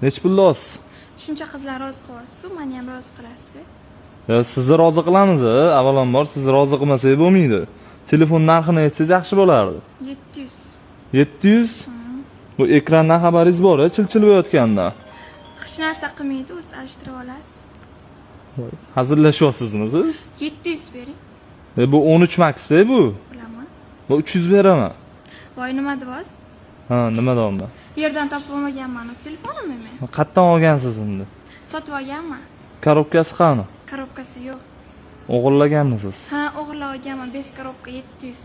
Nech pul olasiz? Shuncha qizlar rozi qilyapsiz, meni ham rozi qilasiz. Ya sizni rozi qilamiz, avvalambor sizni rozi qilmasak bo'lmaydi. Telefon narxini aytsangiz yaxshi bo'lardi. 700. 700? Bu ekrandan xabaringiz bor, chilchilayotgandan. Hech narsa qilmaydi, o'zi alishtirib olasiz. Hazillashyapsizmi siz? 700 bering. Bu 13 max-da bu. Bilaman. Bu 300 beraman. Voy nima deyapsiz? Ha, nima deyapman? Yerdan topib olmaganman, telefonimni men. Qayerdan olgansiz unda? Sotib olganman. Korobkasi qani? Korobkasi yo'q. O'g'irlaganmisiz? Ha, o'g'irlab olganman, 5 korobka 700.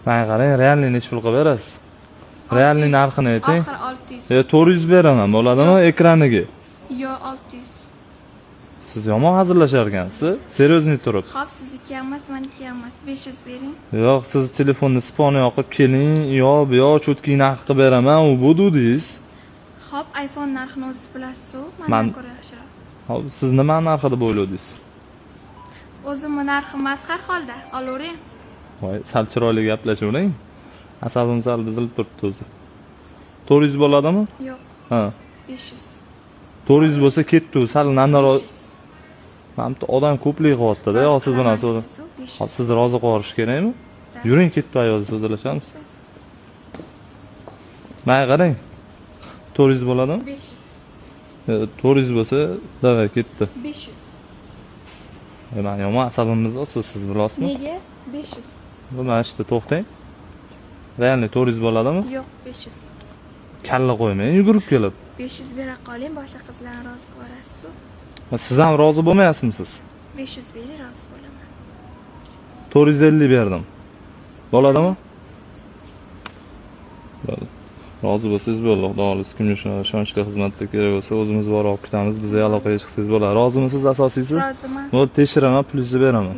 Mana qarang, realni nech pul qilib berasiz? Realni narxini ayting. Oxiri 600. 400 beraman, bo'ladimi ekraniga? Yo'q, 600. Siz yomon hazillashar ekansiz, seryozni turib. Xo'p, sizniki ham emas, meniki ham emas. 500 bering. Yo'q, siz telefonni sponi yoqib keling, yo bu yo cho'tki narx qilib beraman, u bu dedingiz. Xo'p, iPhone narxini o'zingiz bilasiz-ku, Man- mendan ko'ra yaxshiroq. Hop, siz nima narxi deb o'yladingiz? O'zimni narxim mazhar holda, olavering. Voy, sal chiroyli gaplashavering. Asabim sal buzilib turibdi o'zi. 400 bo'ladimi? Yo'q, Ha. 500. 400 bo'lsa ketdi, sal nariroq. 500. Mana odam ko'plik qilyapti-da, yo siz bilan so'z. Hop, siz rozi qilish kerakmi? Yuring, ketdi ayol, so'zlashamiz. Mana qarang. 400 bo'ladimi? 500. 400 bo'lsa, davay ketdi. 500. Men yomon asabimiz bo'lsiz, siz bilasizmi? Nega? 500. Bu mana ishda to'xtang. Realni 400 bo'ladimi? Yo'q, 500. Kalla qo'ymang, yugurib kelib. 500 bera qoling, boshqa qizlarni rozi qilib yuborasiz-ku. Siz ham rozi bo'lmayapsizmisiz? 500 bering, rozi bo'laman. 450 berdim. Bo'ladimi? Bo'ldi. Rozi bo'lsangiz bo'ldi. Xudo xohlasa kimga ishonchli xizmatlar kerak bo'lsa, o'zimiz borib olib ketamiz, bizga aloqaga chiqsangiz bo'ladi. Rozimisiz asosiysi? Roziman. Bo'ldi, tekshiraman, pulni beraman.